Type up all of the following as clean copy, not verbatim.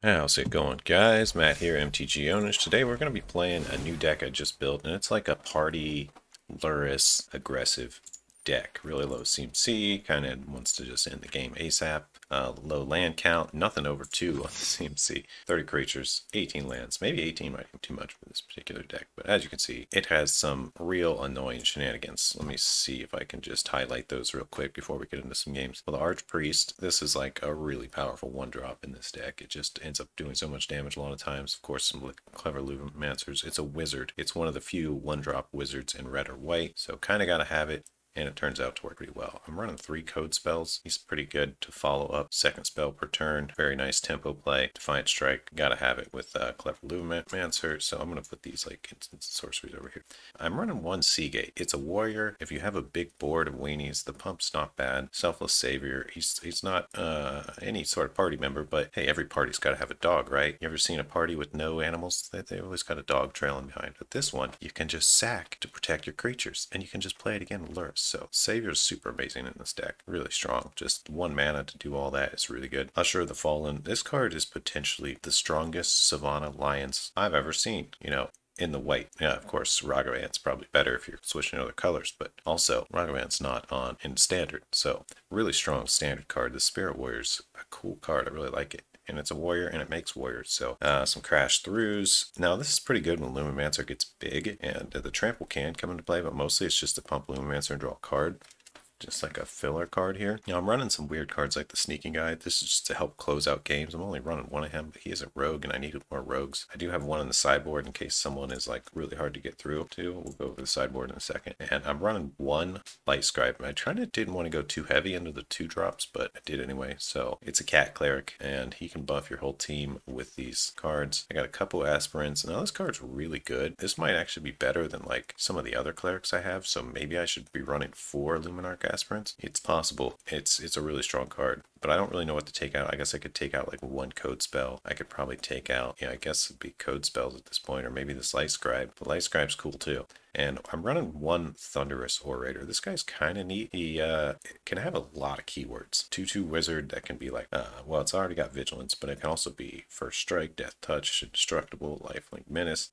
How's it going, guys? Matt here, MTG Ownage. Today we're going to be playing a new deck I just built, and it's like a party Luris aggressive deck. Really low CMC, kind of wants to just end the game ASAP. Low land count, nothing over 2 on the CMC. 30 creatures, 18 lands. Maybe 18 might be too much for this particular deck, but as you can see, it has some real annoying shenanigans. Let me see if I can just highlight those real quick before we get into some games. Well, the Archpriest, this is like a really powerful 1-drop in this deck. It just ends up doing so much damage a lot of times. Of course, some clever Lumimancers. It's a wizard. It's one of the few 1-drop wizards in red or white, so kind of got to have it. And it turns out to work pretty well. I'm running 3 code spells. He's pretty good to follow up. Second spell per turn. Very nice tempo play. Defiant Strike. Gotta have it with Clever Lumimancer. So I'm going to put these like instant sorceries over here. I'm running 1 Seagate. It's a warrior. If you have a big board of weenies, the pump's not bad. Selfless Savior. He's not any sort of party member, but hey, every party's got to have a dog, right? You ever seen a party with no animals? They always got a dog trailing behind. But this one, you can just sack to protect your creatures, and you can just play it again with Luris. So Savior's super amazing in this deck. Really strong. Just 1 mana to do all that is really good. Usher of the Fallen. This card is potentially the strongest Savannah Lions I've ever seen. You know, in the white. Yeah, of course, Ragavant's probably better if you're switching other colors, but also Ragavant's not on in standard. So really strong standard card. The Spirit Warrior's a cool card. I really like it. And it's a warrior, and it makes warriors. So some crash throughs. Now, this is pretty good when Lumimancer gets big, and the trample can come into play, but mostly it's just to pump Lumimancer and draw a card. Just like a filler card here. Now, I'm running some weird cards like the Sneaking Guy. This is just to help close out games. I'm only running 1 of him, but he is a rogue, and I need more rogues. I do have 1 on the sideboard in case someone is like really hard to get through to. We'll go over the sideboard in a second. And I'm running 1 Light Scribe. I didn't want to go too heavy into the 2 drops, but I did anyway. So it's a cat cleric, and he can buff your whole team with these cards. I got a couple aspirants. Now, this card's really good. This might actually be better than like some of the other clerics I have, so maybe I should be running 4 Luminarch aspirants. It's possible. It's a really strong card, but I don't really know what to take out. I guess I could take out like 1 code spell. I could probably take out, I guess it'd be code spells at this point, or maybe this Light Scribe. The Light Scribe's cool too. And I'm running 1 Thunderous Orator. This guy's kind of neat. He can have a lot of keywords. 2/2 Wizard that can be like, well, it's already got Vigilance, but it can also be First Strike, Death Touch, Indestructible, Lifelink Menace.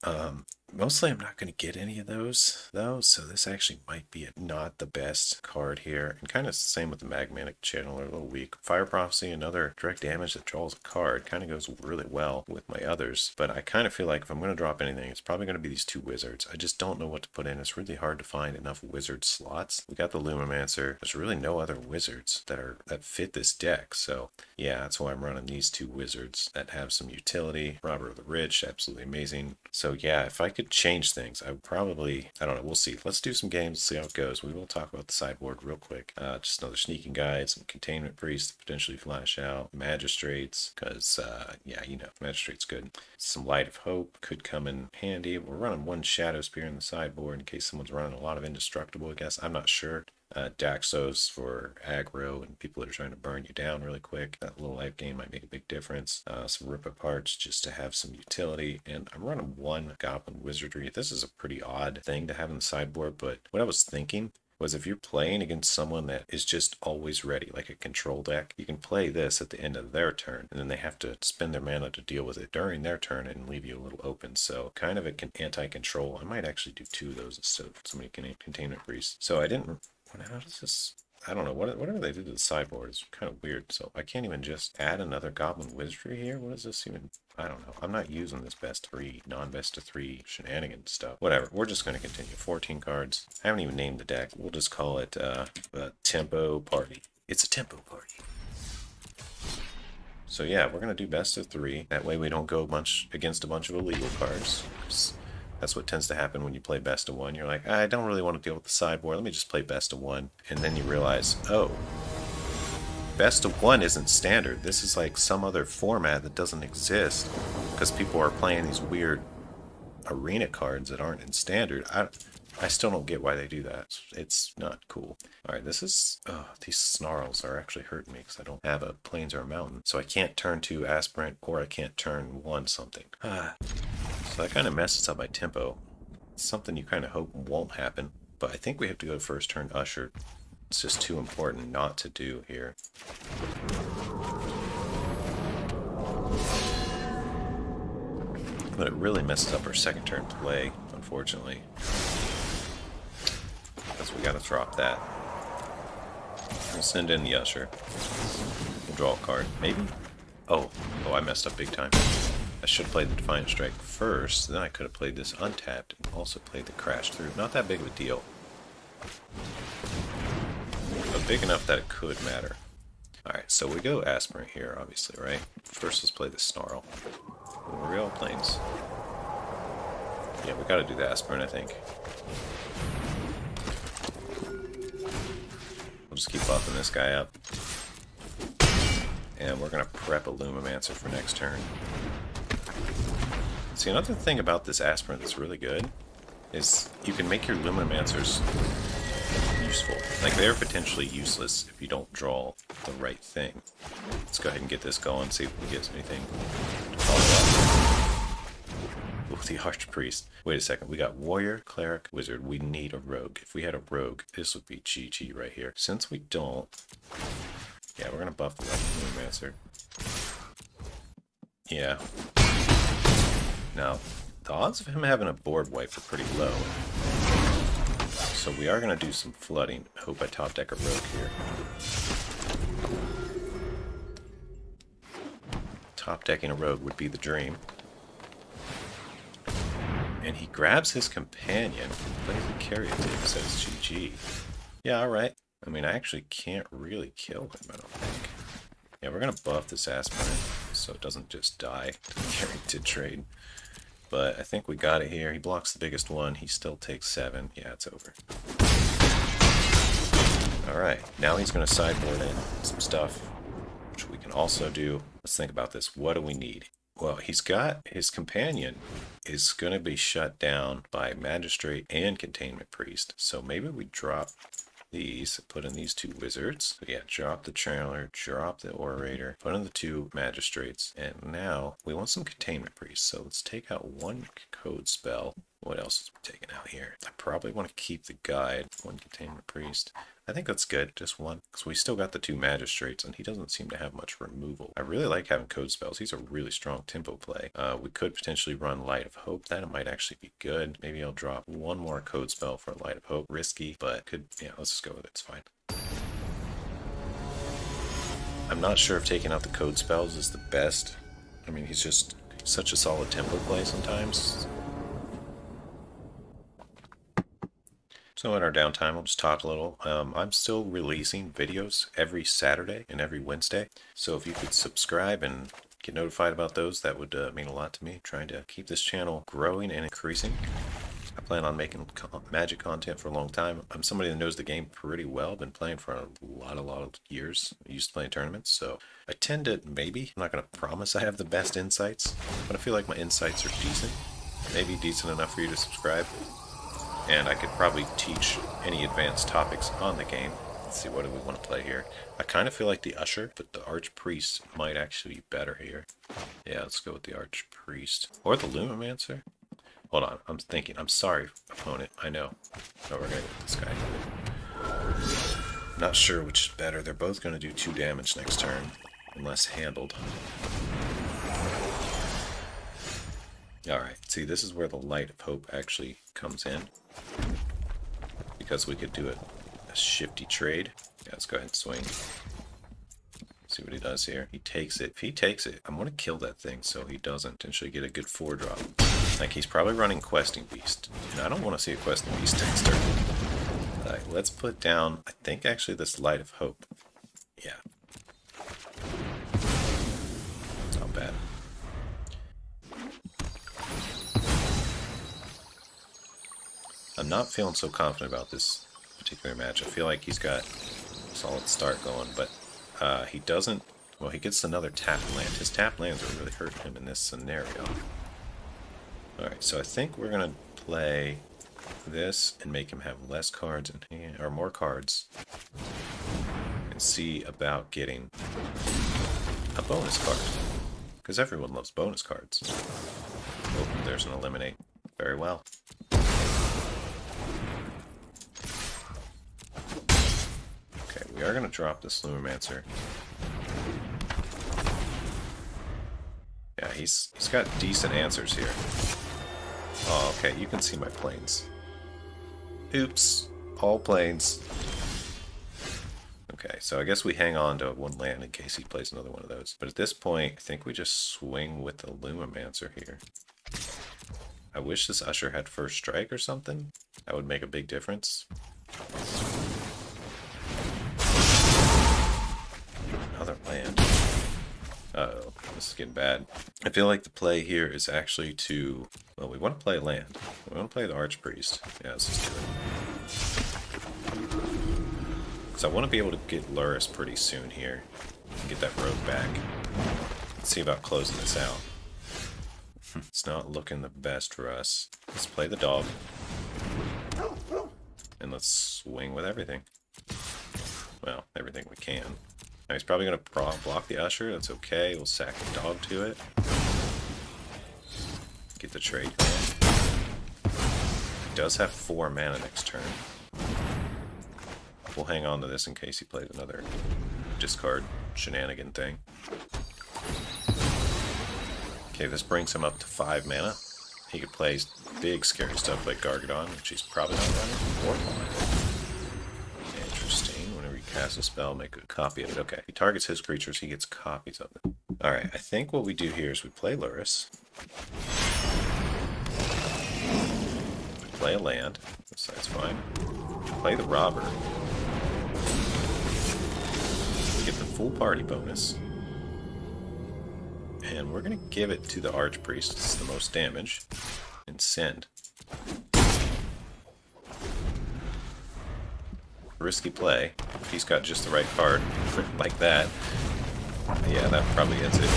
Mostly I'm not going to get any of those, though, so this actually might be not the best card here. And kind of same with the Magmatic Channeler, a little weak. Fire Prophecy, another direct damage that draws a card. Kind of goes really well with my others, but I kind of feel like if I'm going to drop anything, it's probably going to be these 2 wizards. I just don't know what to put in. It's really hard to find enough wizard slots. We got the Lumimancer. There's really no other wizards that fit this deck, so yeah, that's why I'm running these 2 wizards that have some utility. Robber of the Rich, absolutely amazing. So yeah, if I could change things, I would probably, I don't know, we'll see. Let's do some games, see how it goes. We will talk about the sideboard real quick. Just another Sneaking Guide, some Containment Priests to potentially flash out, Magistrates, because yeah, Magistrate's good. Some Light of Hope could come in handy. We're running 1 Shadow Spear in the sideboard in case someone's running a lot of Indestructible, I guess. I'm not sure. Daxos for aggro and people that are trying to burn you down really quick. That little life gain might make a big difference. Some Rip Aparts just to have some utility. And I'm running 1 Goblin Wizardry. This is a pretty odd thing to have in the sideboard, but what I was thinking was if you're playing against someone that is just always ready, like a control deck, you can play this at the end of their turn, and then they have to spend their mana to deal with it during their turn and leave you a little open. So kind of an anti-control. I might actually do 2 of those instead of somebody can Containment Priest. So I didn't. How does this? I don't know. Whatever they did to the sideboard is kind of weird. So I can't even just add another Goblin Wizardry here. What is this even? I don't know. I'm not using this best 3, non-best of 3 shenanigan stuff. Whatever. We're just going to continue. 14 cards. I haven't even named the deck. We'll just call it a Tempo Party. It's a Tempo Party. So yeah, we're going to do best of 3. That way we don't go against a bunch of illegal cards. That's what tends to happen when you play best of 1. You're like, I don't really want to deal with the sideboard. Let me just play best of 1. And then you realize, oh, best of 1 isn't standard. This is like some other format that doesn't exist because people are playing these weird arena cards that aren't in standard. I still don't get why they do that. It's not cool. All right, these snarls are actually hurting me because I don't have a plains or a mountain. So I can't turn 2 aspirant or I can't turn 1 something. So that kind of messes up my tempo. It's something you kind of hope won't happen, but I think we have to go first turn Usher. It's just too important not to do here. But it really messes up our second turn play, unfortunately. Because we gotta drop that. We'll send in the Usher. We'll draw a card. Maybe? Oh, I messed up big time. I should have played the Defiant Strike first, then I could have played this untapped and also played the Crash Through. Not that big of a deal. But big enough that it could matter. Alright, so we go Aspirant here, obviously, right? First, let's play the Snarl. Real Plains. Yeah, we gotta do the Aspirant, I think. We'll just keep buffing this guy up. And we're gonna prep a Lumimancer for next turn. See, another thing about this Aspirant that's really good is you can make your Lumimancers useful. Like, they're potentially useless if you don't draw the right thing. Let's go ahead and get this going, see if we get anything to follow up. Ooh, the Archpriest. Wait a second, we got Warrior, Cleric, Wizard. We need a Rogue. If we had a Rogue, this would be GG right here. Since we don't, yeah, we're gonna buff the Lumimancer. Yeah. Now, the odds of him having a board wipe are pretty low. So we are going to do some flooding. Hope I top deck a Rogue here. Top decking a Rogue would be the dream. And he grabs his companion, plays the Carrier Tape, says GG. Yeah, alright. I mean, I actually can't really kill him, I don't think. Yeah, we're going to buff this Aspirant so it doesn't just die to the Carrier Tape trade. But I think we got it here. He blocks the biggest one. He still takes 7. Yeah, it's over. Alright, now he's going to sideboard in some stuff, which we can also do. Let's think about this. What do we need? Well, he's got his companion is going to be shut down by Magistrate and Containment Priest. So maybe we drop these, put in these 2 wizards. So yeah, drop the Trailer, drop the Orator, put in the 2 Magistrates, and now we want some Containment Priests. So let's take out 1 code spell. What else is taken out here? I probably want to keep the Guide, 1 Containment Priest. I think that's good, just 1, because we still got the 2 Magistrates, and he doesn't seem to have much removal. I really like having code spells. He's a really strong tempo play. We could potentially run Light of Hope. That might actually be good. Maybe I'll drop 1 more code spell for Light of Hope. Risky, but could, yeah, let's just go with it. It's fine. I'm not sure if taking out the code spells is the best. I mean, he's just such a solid tempo play sometimes. So in our downtime, we'll just talk a little. I'm still releasing videos every Saturday and every Wednesday. So if you could subscribe and get notified about those, that would mean a lot to me. Trying to keep this channel growing and increasing. I plan on making Magic content for a long time. I'm somebody that knows the game pretty well. Been playing for a lot of years. I used to play in tournaments, so I tend to, maybe, I'm not going to promise I have the best insights, but I feel like my insights are decent. Maybe decent enough for you to subscribe. And I could probably teach any advanced topics on the game. Let's see, what do we want to play here? I kind of feel like the Usher, but the Archpriest might actually be better here. Yeah, let's go with the Archpriest. Or the Lumimancer. Hold on, I'm thinking. I'm sorry, opponent. I know. No, we're going to get this guy. Not sure which is better. They're both going to do 2 damage next turn, unless handled. Alright, see, this is where the Light of Hope actually comes in. Because we could do a shifty trade. Yeah, let's go ahead and swing. See what he does here. He takes it. If he takes it, I'm going to kill that thing so he doesn't potentially get a good 4-drop. Like, he's probably running Questing Beast. And I don't want to see a Questing Beast next turn. Alright, let's put down, I think actually this Light of Hope. Yeah. Not bad. I'm not feeling so confident about this particular match. I feel like he's got a solid start going, but he doesn't. Well, he gets another tap land. His tap lands are really hurting him in this scenario. Alright, so I think we're going to play this and make him have less cards in hand, or more cards, and see about getting a bonus card. Because everyone loves bonus cards. Oh, there's an eliminate. Very well. Okay, we are going to drop this Lumimancer. Yeah, he's got decent answers here. Oh, okay, you can see my planes. Oops, all planes. Okay, so I guess we hang on to one land in case he plays another one of those. But at this point, I think we just swing with the Lumimancer here. I wish this Usher had first strike or something. That would make a big difference. Another land. Uh-oh, this is getting bad. I feel like the play here is actually to... Well, we want to play land. We want to play the Archpriest. Yeah, let's just do it. So I want to be able to get Lurrus pretty soon here. And get that rogue back. Let's see about closing this out. It's not looking the best for us. Let's play the dog. And let's swing with everything. Well, everything we can. Now he's probably going to block the Usher. That's okay. We'll sack the dog to it. Get the trade going. He does have 4 mana next turn. We'll hang on to this in case he plays another discard shenanigan thing. Okay, this brings him up to 5 mana. He could play big scary stuff like Gargadon, which he's probably not running, or Pond. Interesting. Whenever you cast a spell, make a copy of it. Okay, if he targets his creatures, he gets copies of them. Alright, I think what we do here is we play Lurrus. We play a land. This side's fine. Play the Robber. We get the full party bonus. And we're going to give it to the Archpriest. It's the most damage. And send. Risky play. If he's got just the right card, like that. Yeah, that probably ends it.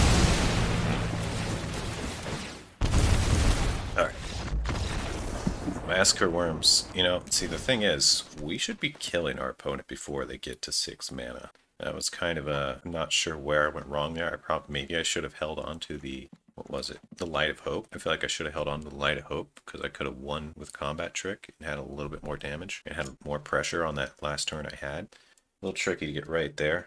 Alright. Massacre Worms. You know, see, the thing is, we should be killing our opponent before they get to 6 mana. That was kind of a... I'm not sure where I went wrong there. Maybe I should have held on to the... What was it? The Light of Hope. I feel like I should have held on to the Light of Hope because I could have won with Combat Trick and had a little bit more damage. And had more pressure on that last turn I had. A little tricky to get right there.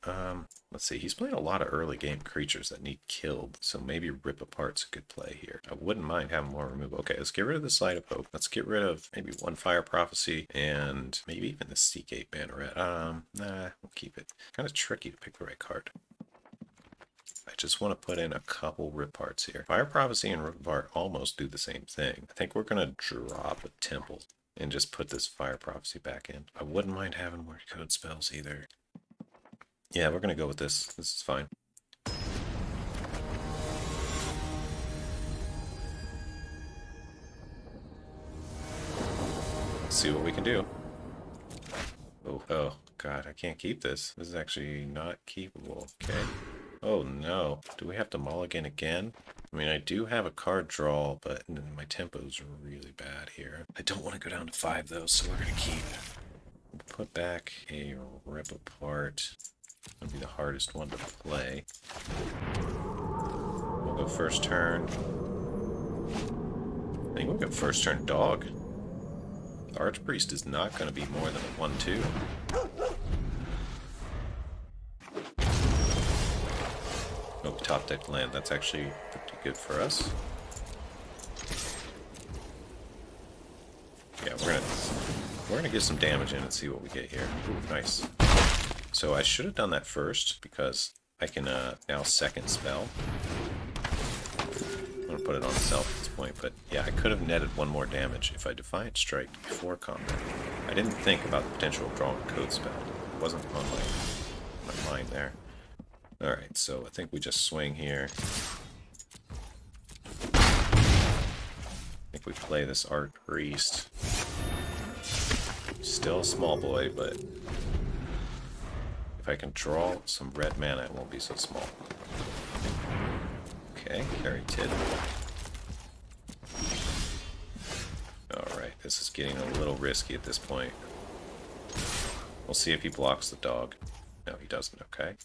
Let's see. He's playing a lot of early game creatures that need killed. So maybe Rip Apart's a good play here. I wouldn't mind having more removal. Okay, let's get rid of the Light of Hope. Let's get rid of maybe 1 Fire Prophecy and maybe even the Seagate Banneret. Nah, we'll keep it. Kind of tricky to pick the right card. I just want to put in a couple Rip Parts here. Fire Prophecy and Rip Apart almost do the same thing. I think we're going to drop a Temple and just put this Fire Prophecy back in. I wouldn't mind having more code spells either. Yeah, we're going to go with this. This is fine. Let's see what we can do. Oh, God, I can't keep this. This is actually not keepable. Okay. Oh, no. Do we have to mulligan again? I mean, I do have a card draw, but my tempo's really bad here. I don't want to go down to 5, though, so we're going to keep. Put back a Rip Apart. It'll be the hardest one to play. We'll go first turn. I think we'll go first turn Dog. The Archpriest is not going to be more than a 1/2. Oh, top deck land. That's actually pretty good for us. Yeah, we're gonna get some damage in and see what we get here. Ooh, nice. So I should have done that first because I can now second spell. I'm gonna put it on itself at this point, but yeah, I could have netted 1 more damage if I Defiant Strike before combat. I didn't think about the potential of drawing a code spell. It wasn't on my mind there. Alright, so I think we just swing here. I think we play this Archpriest. Still a small boy, but if I can draw some red mana, it won't be so small. Okay, carry Tid. Alright, this is getting a little risky at this point. We'll see if he blocks the dog. No, he doesn't, okay.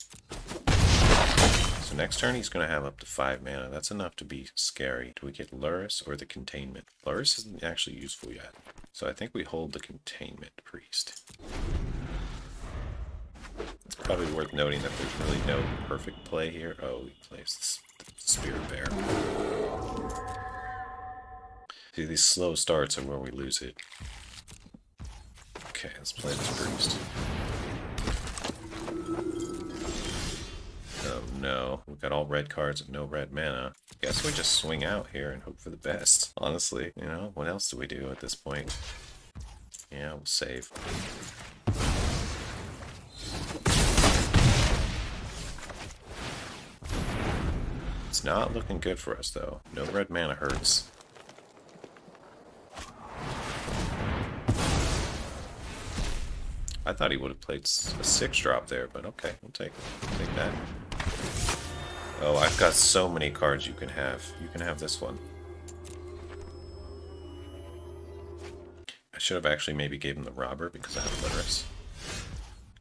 So next turn he's going to have up to 5 mana. That's enough to be scary. Do we get Lurrus or the Containment? Lurrus isn't actually useful yet. So I think we hold the Containment Priest. Let's Probably worth noting that there's really no perfect play here. Oh, he plays the Spirit Bear. See, these slow starts are where we lose it. Okay, let's play this Priest. Oh no, we've got all red cards and no red mana. Guess we just swing out here and hope for the best. Honestly, you know, what else do we do at this point? Yeah, we'll save. It's not looking good for us, though. No red mana hurts. I thought he would have played a 6-drop there, but okay, we'll take that. Oh, I've got so many cards you can have. You can have this one. I should have actually maybe gave him the Robber because I have Boros.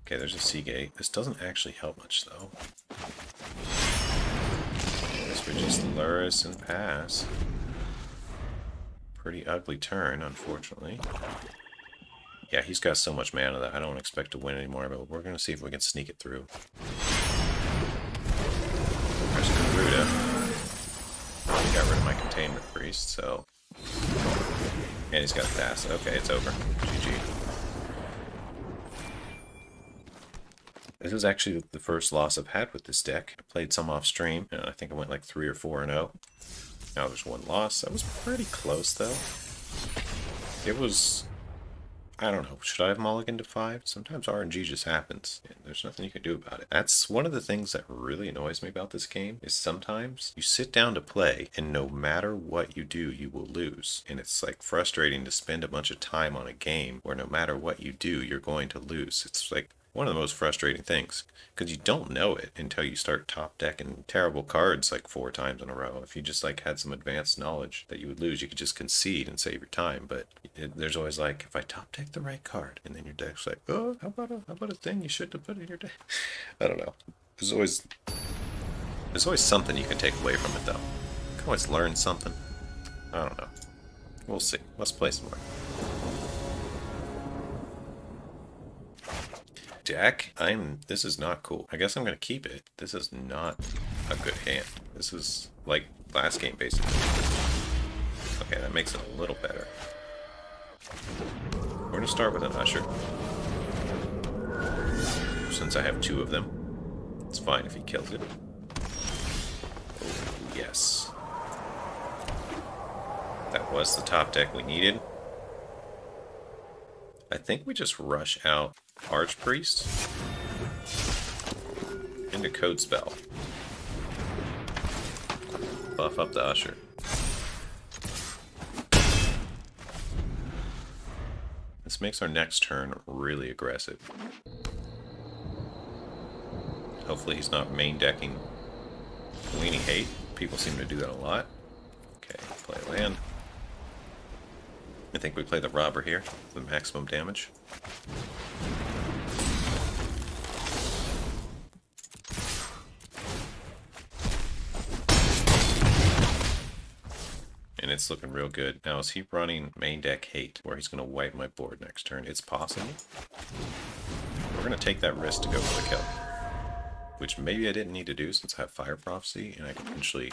Okay, there's a Seagate. This doesn't actually help much, though. I guess we just Luris and pass. Pretty ugly turn, unfortunately. Yeah, he's got so much mana that I don't expect to win anymore, but we're going to see if we can sneak it through. There's Garuda. He got rid of my Containment Priest, so... And he's got a pass. Okay, it's over. GG. This is actually the first loss I've had with this deck. I played some off stream, and I think I went like 3 or 4-0. Now there's one loss. That was pretty close, though. It was... I don't know, should I have mulliganed to 5? Sometimes RNG just happens, and there's nothing you can do about it. That's one of the things that really annoys me about this game, is sometimes you sit down to play, and no matter what you do, you will lose. And it's like frustrating to spend a bunch of time on a game where no matter what you do, you're going to lose. It's like one of the most frustrating things, because you don't know it until you start top decking terrible cards like 4 times in a row. If you just like had some advanced knowledge that you would lose, you could just concede and save your time. But there's always like, if I top deck the right card, and then your deck's like, oh, how about a thing you shouldn't have put in your deck? I don't know. There's always something you can take away from it, though. You can always learn something. I don't know. We'll see. Let's play some more. Deck, this is not cool. I guess I'm gonna keep it. This is not a good hand. This is like last game, basically. Okay, that makes it a little better. We're gonna start with an Usher. Since I have 2 of them. It's fine if he kills it. Oh, yes. That was the top deck we needed. I think we just rush out Archpriest into Code Spell. Buff up the Usher. This makes our next turn really aggressive. Hopefully he's not main decking Leaning Hate. People seem to do that a lot. Okay, play land. I think we play the Robber here for the maximum damage. And it's looking real good. Now, is he running main deck Hate, where he's going to wipe my board next turn? It's possible. We're going to take that risk to go for the kill. Which maybe I didn't need to do since I have Fire Prophecy, and I can potentially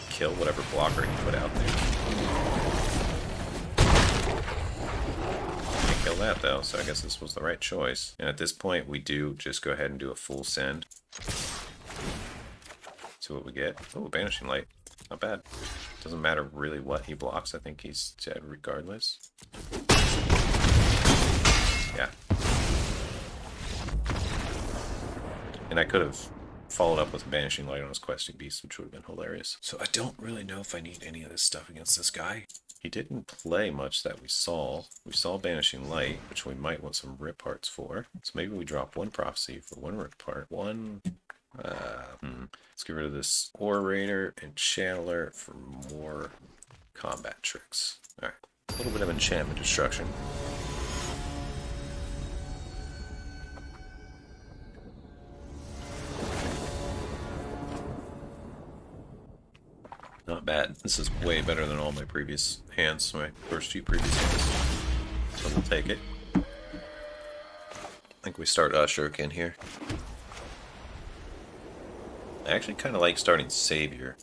kill whatever blocker he put out there. Can't kill that, though, so I guess this was the right choice. And at this point, we do just go ahead and do a full send. See what we get. Oh, Banishing Light. Not bad. Doesn't matter really what he blocks. I think he's dead regardless. Yeah. And I could have followed up with Banishing Light on his Questing Beast, which would have been hilarious. So I don't really know if I need any of this stuff against this guy. He didn't play much that we saw. We saw Banishing Light, which we might want some Rip Hearts for. So maybe we drop 1 Prophecy for 1 Rip Heart. Let's get rid of this Orator and Channeler for more combat tricks. Alright, a little bit of enchantment destruction. Not bad. This is way better than all my previous hands, my first 2 previous hands. So we'll take it. I think we start Usher again here. I actually kind of like starting Savior.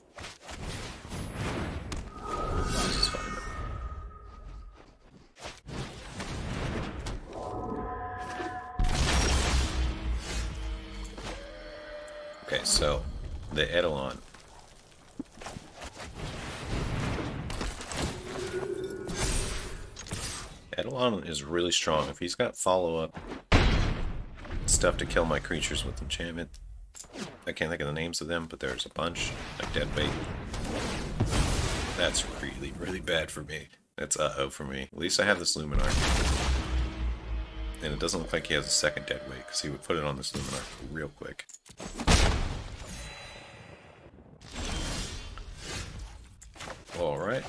This is fine, okay, so the Eidolon. Eidolon is really strong. If he's got follow-up stuff to kill my creatures with enchantment, I can't think of the names of them, but there's a bunch, like Deadweight. That's really, really bad for me. That's uh-oh for me. At least I have this Luminar. And it doesn't look like he has a second Deadweight, because he would put it on this Luminar real quick. Alright.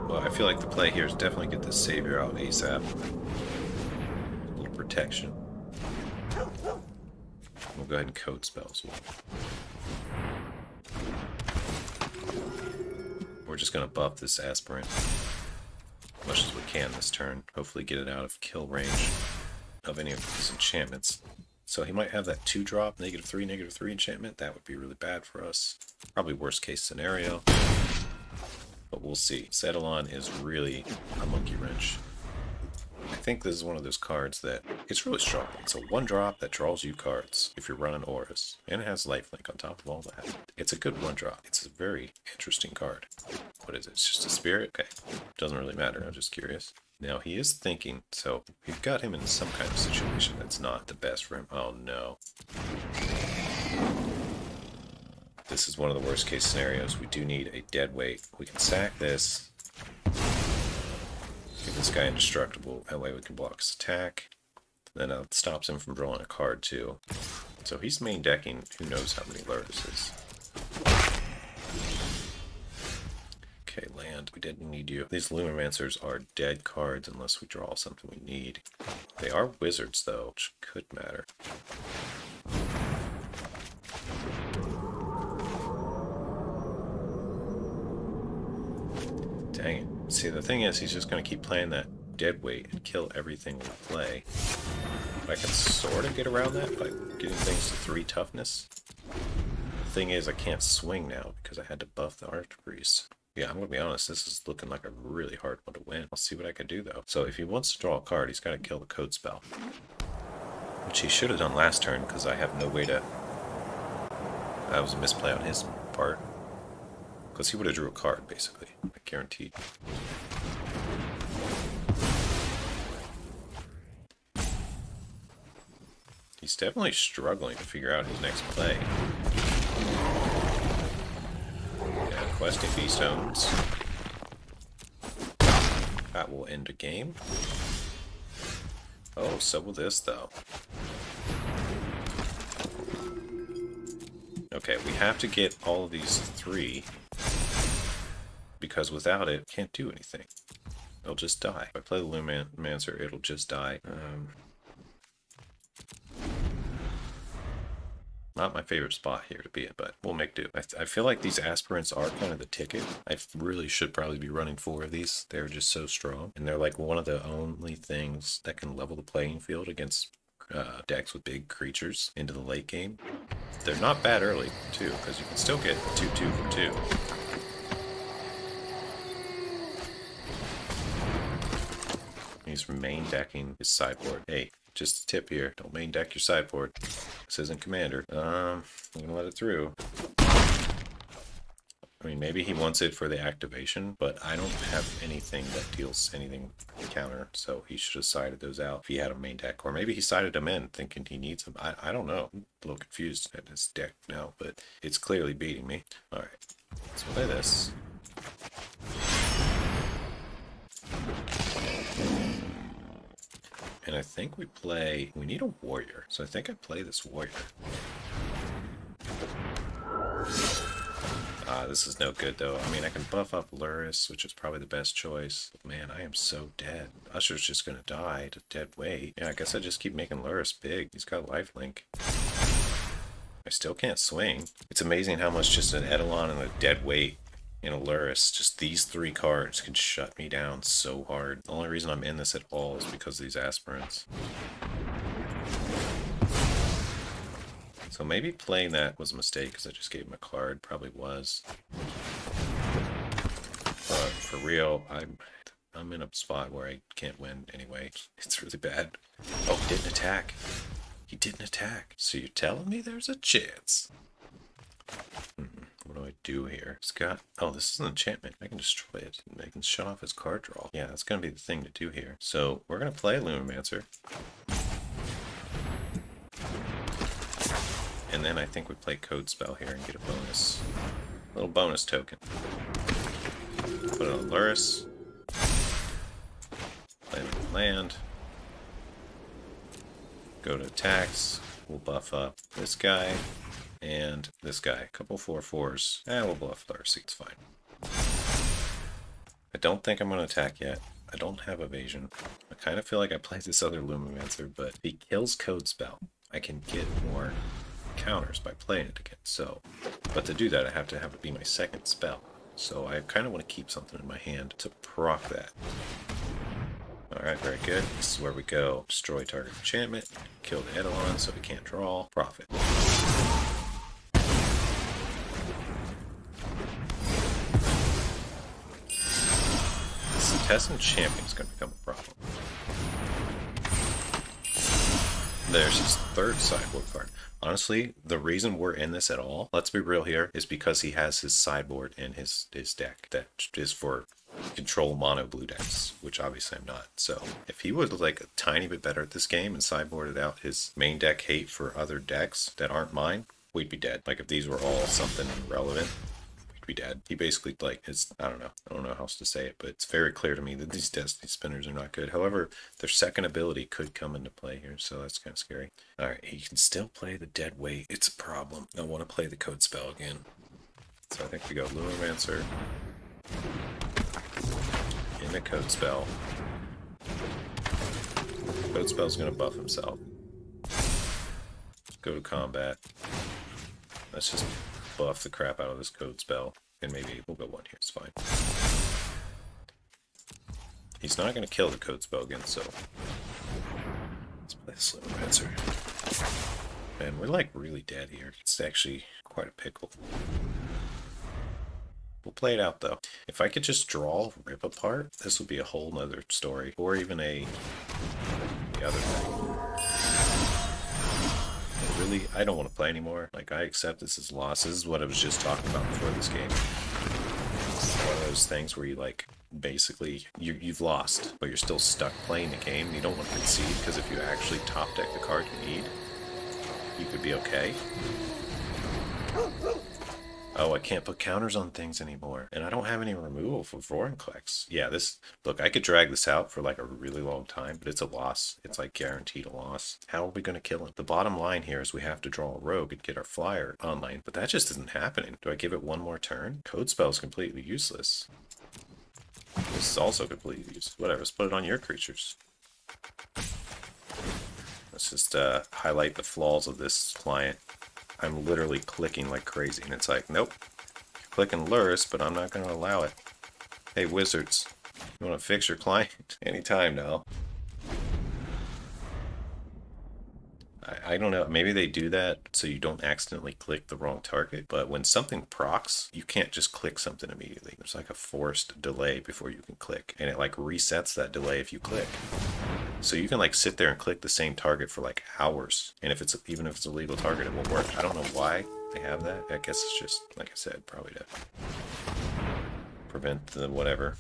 Well, I feel like the play here is definitely get this Savior out ASAP. A little protection. We'll go ahead and code spells. We're just going to buff this Aspirant as much as we can this turn. Hopefully get it out of kill range of any of these enchantments. So he might have that 2-drop, -3/-3 enchantment. That would be really bad for us. Probably worst case scenario. But we'll see. Eidolon is really a monkey wrench. I think this is one of those cards that it's really strong. It's a 1-drop that draws you cards if you're running auras. And it has lifelink on top of all that. It's a good 1-drop. It's a very interesting card. What is it? It's just a spirit? Okay. Doesn't really matter. I'm just curious. Now he is thinking, so we've got him in some kind of situation that's not the best for him. Oh no. This is one of the worst case scenarios. We do need a Deadweight. We can sack this. Get this guy indestructible. That way we can block his attack. Then it stops him from drawing a card too. So he's main decking who knows how many Lurises. Okay, land. We didn't need you. These Lumimancers are dead cards unless we draw something we need. They are wizards though, which could matter. Dang it. See, the thing is, he's just going to keep playing that Deadweight and kill everything we play. I can sort of get around that by getting things to 3 toughness. The thing is, I can't swing now because I had to buff the Archpriest. Yeah, I'm going to be honest, this is looking like a really hard one to win. I'll see what I can do, though. So if he wants to draw a card, he's got to kill the code spell. Which he should have done last turn because I have no way to... That was a misplay on his part. Because he would have drew a card, basically. Guaranteed. He's definitely struggling to figure out his next play. Yeah, questing Fee Stones. That will end a game. Oh, so will this, though. Okay, we have to get all of these 3. Because without it, can't do anything. It'll just die. If I play the Lumimancer, it'll just die. Not my favorite spot here to be in, but we'll make do. I feel like these Aspirants are kind of the ticket. I really should probably be running 4 of these. They're just so strong. And they're like one of the only things that can level the playing field against decks with big creatures into the late game. They're not bad early, too, because you can still get 2/2 for 2. He's main decking his sideboard. Hey, just a tip here. Don't main deck your sideboard. This isn't Commander. I'm gonna let it through. I mean, maybe he wants it for the activation, but I don't have anything that deals anything counter, so he should have sided those out if he had a main deck. Or maybe he sided them in, thinking he needs them. I don't know. I'm a little confused at his deck now, but it's clearly beating me. Alright, let's play this. And I think we need a warrior. So I think I play this warrior. This is no good though. I mean, I can buff up Luris, which is probably the best choice. But man, I am so dead. Usher's just gonna die to dead weight. Yeah, I guess I just keep making Luris big. He's got lifelink. I still can't swing. It's amazing how much just an Eidolon and a dead weight in a Luris, just these 3 cards can shut me down so hard. The only reason I'm in this at all is because of these Aspirants. So maybe playing that was a mistake because I just gave him a card. Probably was. But for real, I'm in a spot where I can't win anyway. It's really bad. Oh, he didn't attack. He didn't attack. So you're telling me there's a chance? What do I do here? It's got... Oh, this is an enchantment. I can destroy it. I can shut off his card draw. Yeah, that's going to be the thing to do here. So we're going to play Lumimancer. And then I think we play Code Spell here and get a bonus. A little bonus token. Put it on Luris. Play land. Go to attacks. We'll buff up this guy and this guy. A couple 4/4s. We'll bluff Luris. It's fine. I don't think I'm going to attack yet. I don't have evasion. I kind of feel like I played this other Lumimancer, but if he kills Code Spell, I can get more counters by playing it again. So, but to do that, I have to have it be my second spell. So I kind of want to keep something in my hand to proc that. Alright, very good. This is where we go. Destroy target enchantment. Kill the Eidolon so we can't draw. Profit. This Test enchantment is going to become a problem. There's his third sideboard card. Honestly, the reason we're in this at all, let's be real here, is because he has his sideboard in his deck that is for control mono blue decks, which obviously I'm not. So if he was like a tiny bit better at this game and sideboarded out his main deck hate for other decks that aren't mine, we'd be dead. Like if these were all something irrelevant, we'd be dead. He basically like his, I don't know how else to say it, but it's very clear to me that these Destiny spinners are not good. However, their second ability could come into play here, so that's kind of scary. Alright, he can still play the dead weight. It's a problem. I want to play the Code Spell again. So I think we go Lumimancer. In the Code Spell. Code Spell's going to buff himself. Go to combat. Let's just buff the crap out of this Code Spell. And maybe we'll go one here, it's fine. He's not going to kill the Code Spell again, so... let's play this Lumimancer. Man, we're like really dead here. It's actually quite a pickle. We'll play it out though. If I could just draw Rip Apart, this would be a whole nother story. Or even the other thing. But really, I don't want to play anymore. Like, I accept this as loss. This is what I was just talking about before this game. It's one of those things where you like, basically, you've lost, but you're still stuck playing the game. You don't want to concede, because if you actually top deck the card you need, you could be okay. Oh, I can't put counters on things anymore. And I don't have any removal for Vorinclex. Yeah, look, I could drag this out for like a really long time, but it's a loss. It's like guaranteed a loss. How are we going to kill him? The bottom line here is we have to draw a rogue and get our flyer online, but that just isn't happening. Do I give it one more turn? Code Spell is completely useless. This is also completely useless. Whatever, let's put it on your creatures. Let's just highlight the flaws of this client. I'm literally clicking like crazy, and it's like, nope, you're clicking Luris, but I'm not going to allow it. Hey, Wizards, you want to fix your client? Anytime now. I don't know, maybe they do that so you don't accidentally click the wrong target, but when something procs, you can't just click something immediately. There's like a forced delay before you can click, and it like resets that delay if you click. So you can like sit there and click the same target for like hours, and if it's even if it's a legal target, it won't work. I don't know why they have that. I guess it's just, like I said, probably to prevent the whatever.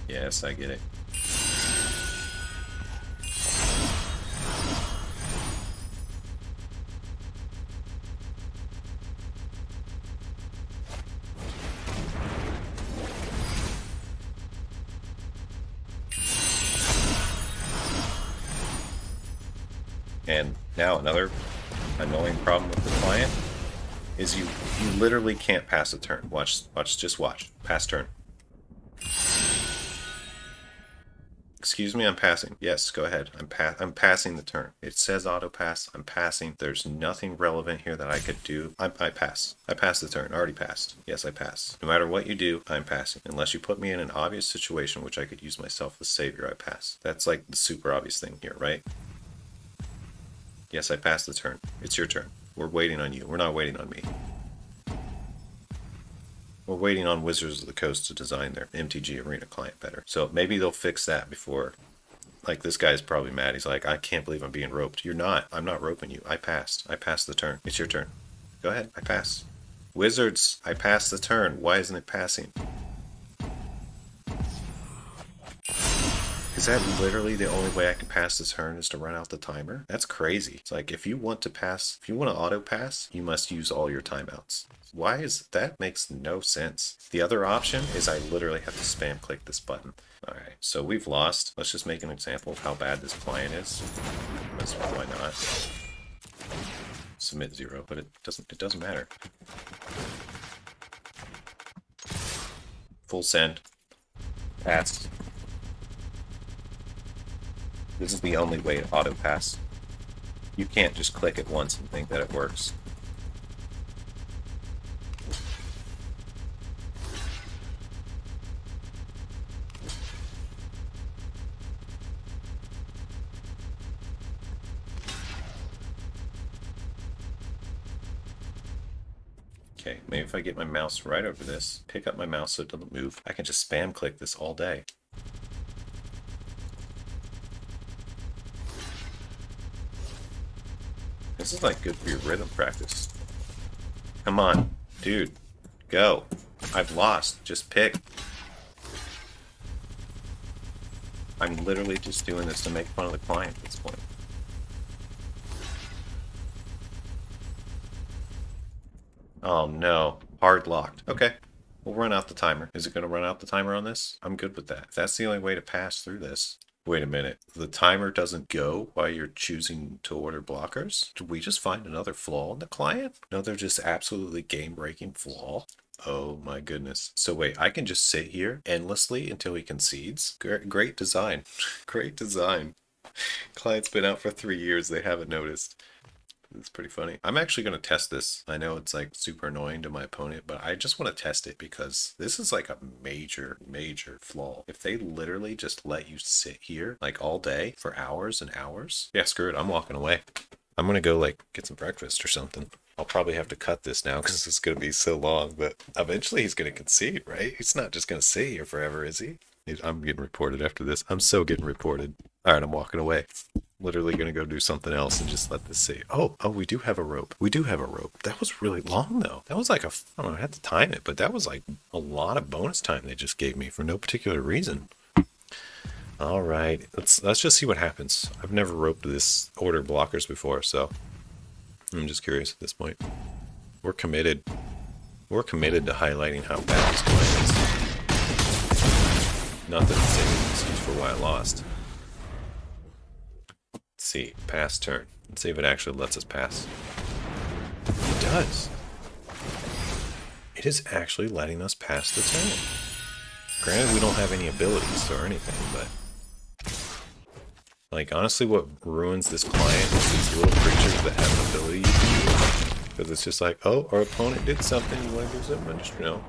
Yes, I get it. And now another annoying problem with the client is you literally can't pass a turn. Just watch. Pass turn. Excuse me, I'm passing. Yes, go ahead. I'm passing the turn. It says auto pass. I'm passing. There's nothing relevant here that I could do. I pass. I pass the turn. Already passed. Yes, I pass. No matter what you do, I'm passing. Unless you put me in an obvious situation which I could use myself as savior, I pass. That's like the super obvious thing here, right? Yes, I passed the turn. It's your turn. We're waiting on you. We're not waiting on me. We're waiting on Wizards of the Coast to design their MTG Arena client better. So maybe they'll fix that before. Like, this guy's probably mad. He's like, I can't believe I'm being roped. You're not. I'm not roping you. I passed. I passed the turn. It's your turn. Go ahead. I pass. Wizards, I passed the turn. Why isn't it passing? Is that literally the only way I can pass this turn is to run out the timer? That's crazy. It's like, if you want to pass, if you want to auto pass, you must use all your timeouts. Why is that? Makes no sense. The other option is I literally have to spam click this button. Alright, so we've lost. Let's just make an example of how bad this client is. That's why not. Submit 0, but it doesn't matter. Full send. Pass. This is the only way to auto pass. You can't just click it once and think that it works. Okay, maybe if I get my mouse right over this, pick up my mouse so it doesn't move, I can just spam click this all day. This is like good for your rhythm practice. Come on, dude, go. I've lost, just pick. I'm literally just doing this to make fun of the client at this point. Oh no, hard locked. Okay, we'll run out the timer. Is it going to run out the timer on this? I'm good with that. If that's the only way to pass through this. Wait a minute, the timer doesn't go while you're choosing to order blockers? Did we just find another flaw in the client? Another just absolutely game-breaking flaw? Oh my goodness. So wait, I can just sit here endlessly until he concedes? Great design. Great design. Client's been out for 3 years, they haven't noticed. It's pretty funny. I'm actually going to test this. I know it's like super annoying to my opponent, but I just want to test it because this is like a major flaw. If they literally just let you sit here like all day for hours and hours, yeah, screw it. I'm walking away. I'm going to go like get some breakfast or something. I'll probably have to cut this now because it's going to be so long, but eventually he's going to concede, right? He's not just going to sit here forever, is he? I'm getting reported after this. I'm so getting reported. All right, I'm walking away. Literally gonna go do something else and just let this see. Oh, we do have a rope. We do have a rope. That was really long though. That was like I don't know, I had to time it, but that was like a lot of bonus time they just gave me for no particular reason. All right, let's just see what happens. I've never roped this order blockers before, so I'm just curious at this point. We're committed. We're committed to highlighting how bad this client is. Not that it's an excuse for why I lost. Let's see, pass turn. Let's see if it actually lets us pass. It does. It is actually letting us pass the turn. Granted, we don't have any abilities or anything, but like honestly, what ruins this client is these little creatures that have an ability. Because it's just like, oh, our opponent did something. You want to do something? Just, you know,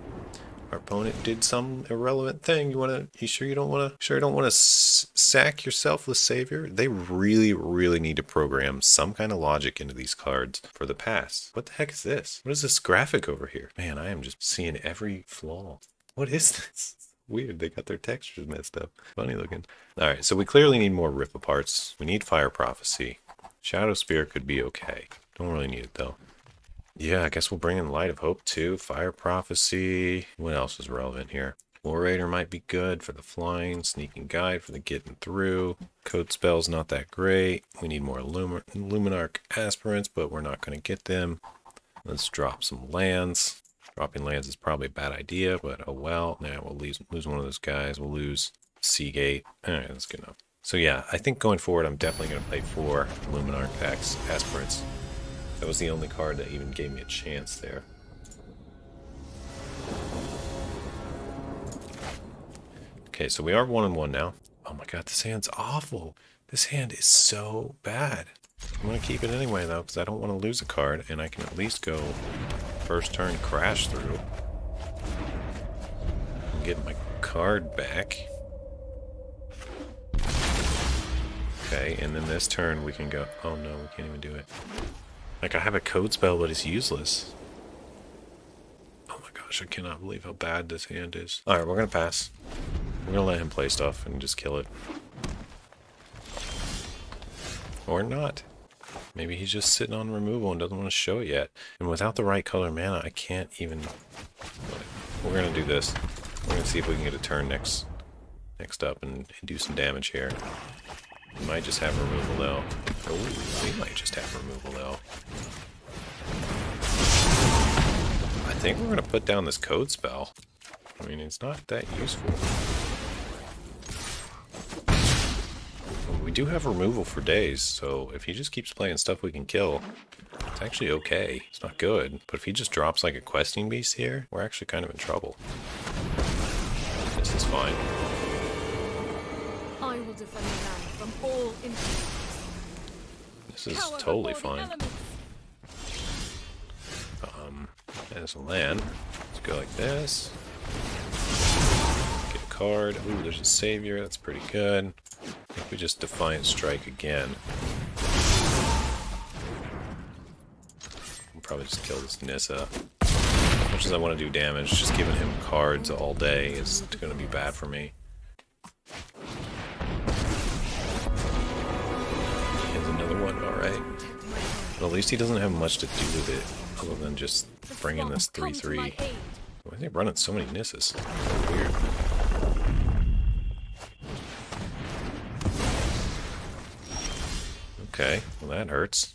our opponent did some irrelevant thing. You sure you don't want to sack your selfless savior? They really need to program some kind of logic into these cards for the pass. What the heck is this? What is this graphic over here? Man, I am just seeing every flaw. What is this? Weird, they got their textures messed up. Funny looking. Alright, so we clearly need more rip aparts. We need Fire Prophecy. Shadow Spear could be okay. Don't really need it though. Yeah, I guess we'll bring in Light of Hope too. Fire Prophecy. What else is relevant here? Orator might be good for the flying. Sneaking Guide for the getting through. Code Spell's not that great. We need more Luminarch Aspirants, but we're not going to get them. Let's drop some lands. Dropping lands is probably a bad idea, but oh well. Now we'll lose one of those guys. We'll lose Seagate. Alright, that's good enough. So yeah, I think going forward, I'm definitely going to play 4 Luminarch packs, Aspirants. That was the only card that even gave me a chance there. Okay, so we are 1-1 now. Oh my god, this hand's awful. This hand is so bad. I'm going to keep it anyway, though, because I don't want to lose a card, and I can at least go first turn crash through. And get my card back. Okay, and then this turn we can go... Oh no, we can't even do it. Like, I have a code spell, but it's useless. Oh my gosh, I cannot believe how bad this hand is. Alright, we're going to pass. We're going to let him play stuff and just kill it. Or not. Maybe he's just sitting on removal and doesn't want to show it yet. And without the right color mana, I can't even... We're going to do this. We're going to see if we can get a turn next up and do some damage here. We might just have removal though. Oh, we might just have removal though. I think we're going to put down this code spell. I mean, it's not that useful. We do have removal for days, so if he just keeps playing stuff we can kill, it's actually okay. It's not good, but if he just drops like a questing beast here, we're actually kind of in trouble. This is fine. I will defend the land from all influence. This is totally fine. There's a land. Let's go like this. Get a card. Ooh, there's a savior. That's pretty good. I think we just Defiant Strike again. We'll probably just kill this Nissa. As much as I want to do damage, just giving him cards all day is going to be bad for me. Here's another one, alright. But at least he doesn't have much to do with it, other than just bringing this 3-3. Why are they running so many Nissas? Weird. Okay, well that hurts.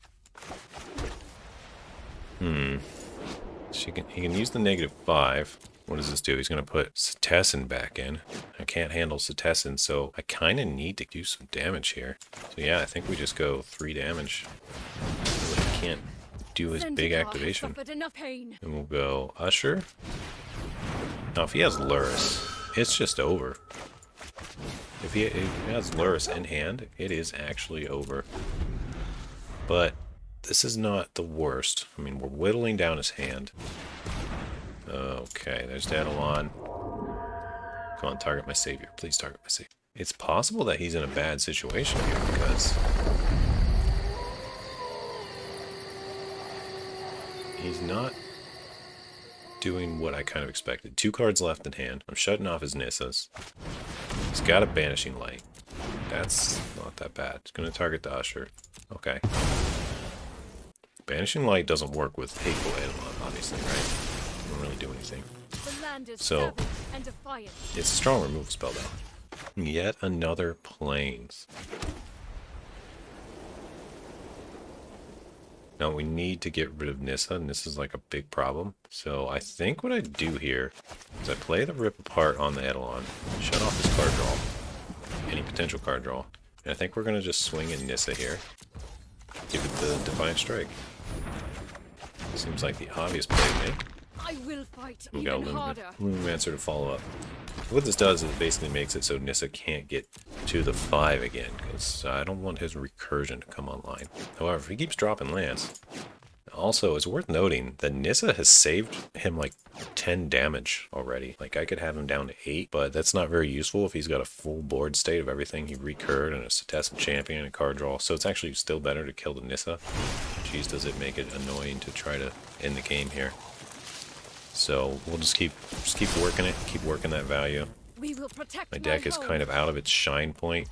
He can use the -5. What does this do? He's going to put Cetessin back in. I can't handle Cetessin, so I kind of need to do some damage here. So yeah, I think we just go 3 damage. Really can't do his big activation. And we'll go Usher. Now if he has Luris, it's just over. If he has Luris in hand, it is actually over. But this is not the worst. I mean, we're whittling down his hand. Okay, there's Daedalon. Come on, target my savior. Please target my savior. It's possible that he's in a bad situation here because he's not doing what I kind of expected. 2 cards left in hand. I'm shutting off his Nissas. He's got a Banishing Light. That's not that bad. It's going to target the Usher. Okay. Banishing Light doesn't work with Hateful Daedalon, obviously, right? Doesn't really do anything. So, it's a strong removal spell, though. Yet another Plains. Now, we need to get rid of Nissa, and this is like a big problem. So, I think what I do here is I play the Rip Apart on the Daedalon, shut off his card draw, any potential card draw, and I think we're going to just swing in Nissa here. Give it the Defiant Strike. Seems like the obvious play to me. I will fight We got even harder. Lumimancer to follow up. What this does is it basically makes it so Nissa can't get to the 5 again, because I don't want his recursion to come online. However, if he keeps dropping lands... Also, it's worth noting that Nissa has saved him like 10 damage already. Like, I could have him down to 8, but that's not very useful if he's got a full board state of everything he recurred and a Cetessin champion and a card draw. So it's actually still better to kill the Nissa. Jeez, does it make it annoying to try to end the game here. So we'll just keep working it, keep working that value. We will protect my deck is kind of out of its shine point.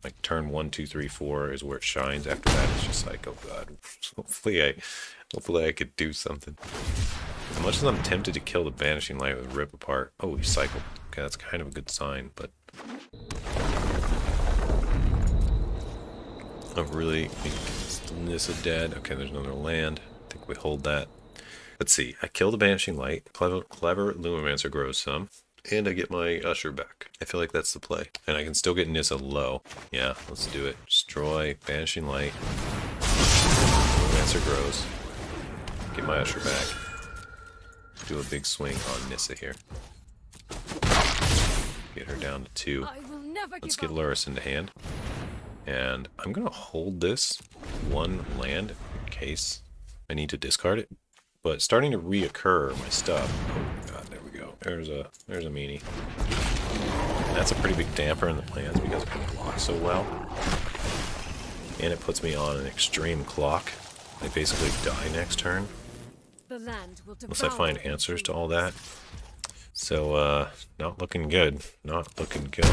Like turn 1, 2, 3, 4 is where it shines. After that, it's just like, oh god. Hopefully I could do something. As much as I'm tempted to kill the Banishing Light with Rip Apart. Oh, he cycled. Okay, that's kind of a good sign, but I really think Nissa dead. Okay, there's another land. I think we hold that. Let's see. I kill the Banishing Light. Clever Lumimancer grows some. And I get my Usher back. I feel like that's the play. And I can still get Nissa low. Yeah, let's do it. Destroy, Banishing Light. Lumimancer grows. Get my Usher back. Do a big swing on Nissa here. Get her down to 2. I will never Never Let's give get up. Luris into hand. And I'm going to hold this one land in case I need to discard it. But starting to reoccur my stuff. Oh god, there we go. There's a meanie. And that's a pretty big damper in the plans because it can block so well. And it puts me on an extreme clock. I basically die next turn. The land will Unless I find devour answers to you. all that. So, not looking good. Not looking good.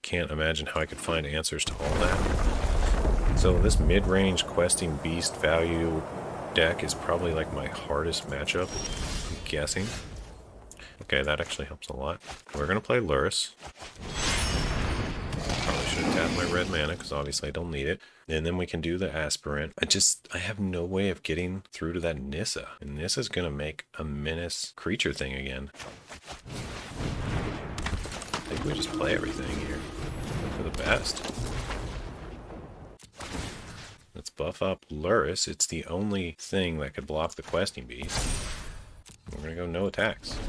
Can't imagine how I could find answers to all that. So this mid-range questing beast value deck is probably like my hardest matchup, I'm guessing. Okay, that actually helps a lot. We're going to play Luris. Probably should have tapped my red mana because obviously I don't need it. And then we can do the Aspirant. I have no way of getting through to that Nissa. And Nissa's going to make a menace creature thing again. I think we just play everything here. For the best. Let's buff up Luris. It's the only thing that could block the questing beast. We're going to go no attacks.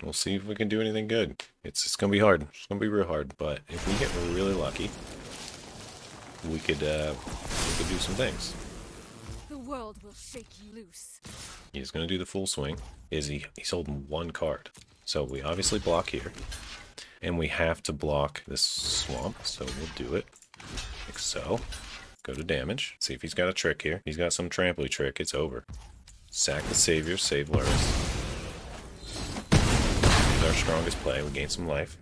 We'll see if we can do anything good. It's going to be hard. It's going to be real hard. But if we get really lucky, we could do some things. The world will shake you loose. He's going to do the full swing. He's holding one card. So we obviously block here. And we have to block this swamp. So we'll do it. Like so. Go to damage. See if he's got a trick here. He's got some trampoline trick. It's over. Sack the Savior. Save Luris. Our strongest play. We gain some life.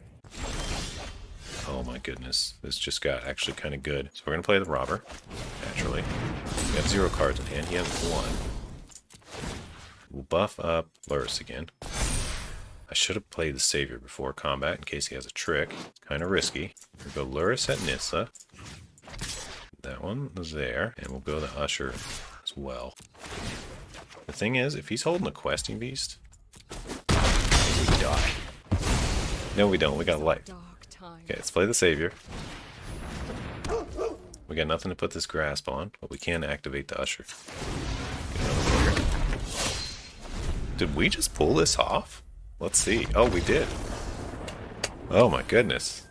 Oh my goodness. This just got actually kind of good. So we're going to play the Robber. Naturally. We have 0 cards in hand. He has 1. We'll buff up Luris again. I should have played the Savior before combat in case he has a trick. It's kind of risky. We'll go Luris at Nissa. That one was there. And we'll go the Usher as well. The thing is, if he's holding a questing beast, we die. No, we don't. We got life. Dark time. Okay, let's play the Savior. We got nothing to put this grasp on, but we can activate the Usher. Get another trigger. Did we just pull this off? Let's see. Oh, we did. Oh my goodness.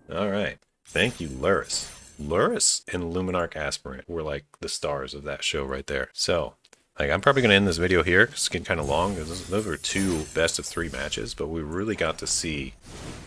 Alright. Thank you, Luris. Luris and Luminarch Aspirant were like the stars of that show right there. So, like, I'm probably going to end this video here because it's getting kind of long. Those were 2 best of 3 matches, but we really got to see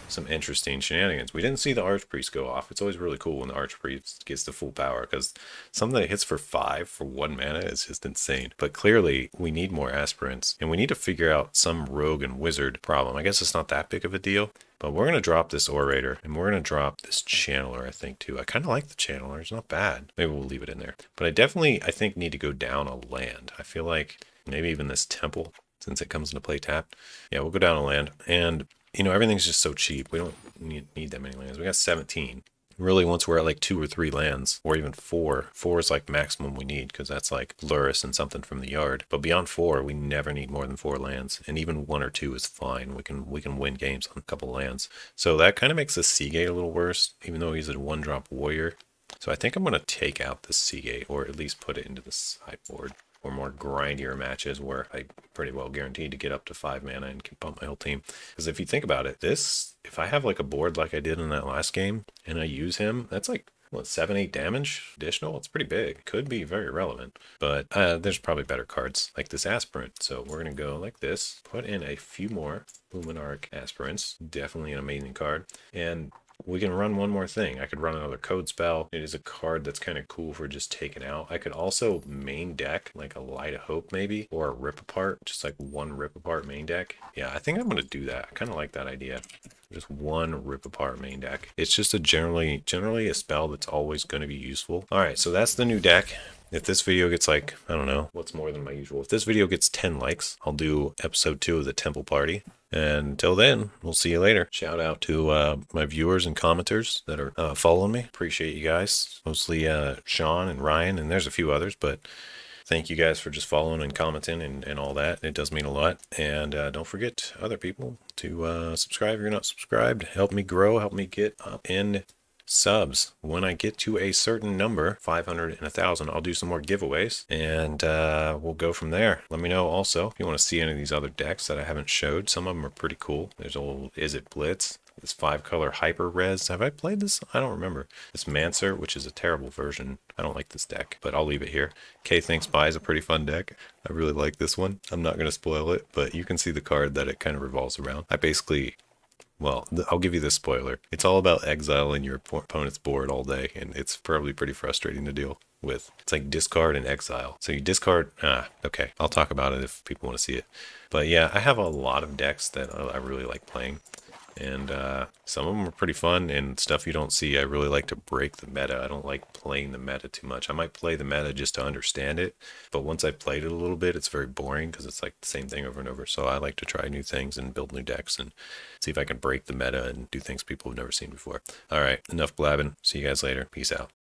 some interesting shenanigans. We didn't see the Archpriest go off. It's always really cool when the Archpriest gets the full power because something that hits for 5 for 1 mana is just insane. But clearly, we need more Aspirants, and we need to figure out some Rogue and Wizard problem. I guess it's not that big of a deal, but we're going to drop this Orator, and we're going to drop this Channeler, I think, too. I kind of like the Channeler. It's not bad. Maybe we'll leave it in there. But I think, need to go down a land. I feel like maybe even this Temple, since it comes into play tapped. Yeah, we'll go down a land, and you know, everything's just so cheap. We don't need that many lands. We got 17. Really, once we're at like 2 or 3 lands, or even 4, 4 is like maximum we need because that's like Luris and something from the yard. But beyond 4, we never need more than 4 lands, and even 1 or 2 is fine. We can win games on a couple lands. So that kind of makes the Seagate a little worse, even though he's a 1-drop warrior. So I think I'm going to take out the Seagate, or at least put it into the sideboard. Or more grindier matches where I pretty well guaranteed to get up to 5 mana and can pump my whole team. Because if you think about it, if I have like a board like I did in that last game and I use him, that's like, what, 7-8 damage additional? It's pretty big. Could be very relevant. But there's probably better cards like this Aspirant. So we're going to go like this, put in a few more Luminarch Aspirants. Definitely an amazing card. And we can run one more thing. I could run another Code Spell. It is a card that's kind of cool for just taking out. I could also main deck like a Light of Hope maybe, or a Rip Apart, just like 1 Rip Apart main deck. Yeah, I think I'm going to do that. I kind of like that idea. Just 1 Rip Apart main deck. It's just a generally a spell that's always going to be useful. All right, so that's the new deck. If this video gets like, I don't know, what's more than my usual. If this video gets 10 likes, I'll do episode 2 of the Temple Party. And until then, we'll see you later. Shout out to my viewers and commenters that are following me. Appreciate you guys. Mostly Sean and Ryan, and there's a few others, but thank you guys for just following and commenting and all that. It does mean a lot. And don't forget other people to subscribe if you're not subscribed. Help me grow, help me get up in subs. When I get to a certain number, 500 and 1,000, I'll do some more giveaways, and we'll go from there. Let me know also if you want to see any of these other decks that I haven't showed. Some of them are pretty cool. There's old Is It Blitz, this 5-color Hyper Res. Have I played this? I don't remember. This Mancer, which is a terrible version. I don't like this deck, but I'll leave it here. K Thinks Buy is a pretty fun deck. I really like this one. I'm not going to spoil it, but you can see the card that it kind of revolves around. I basically... Well, I'll give you this spoiler. It's all about exiling your opponent's board all day, and it's probably pretty frustrating to deal with. It's like discard and exile. So you discard... okay. I'll talk about it if people want to see it. But yeah, I have a lot of decks that I really like playing. And some of them are pretty fun and stuff you don't see. I really like to break the meta. I don't like playing the meta too much. I might play the meta just to understand it, but once I've played it a little bit, it's very boring because it's like the same thing over and over. So I like to try new things and build new decks and see if I can break the meta and do things people have never seen before. All right, enough blabbing. See you guys later. Peace out.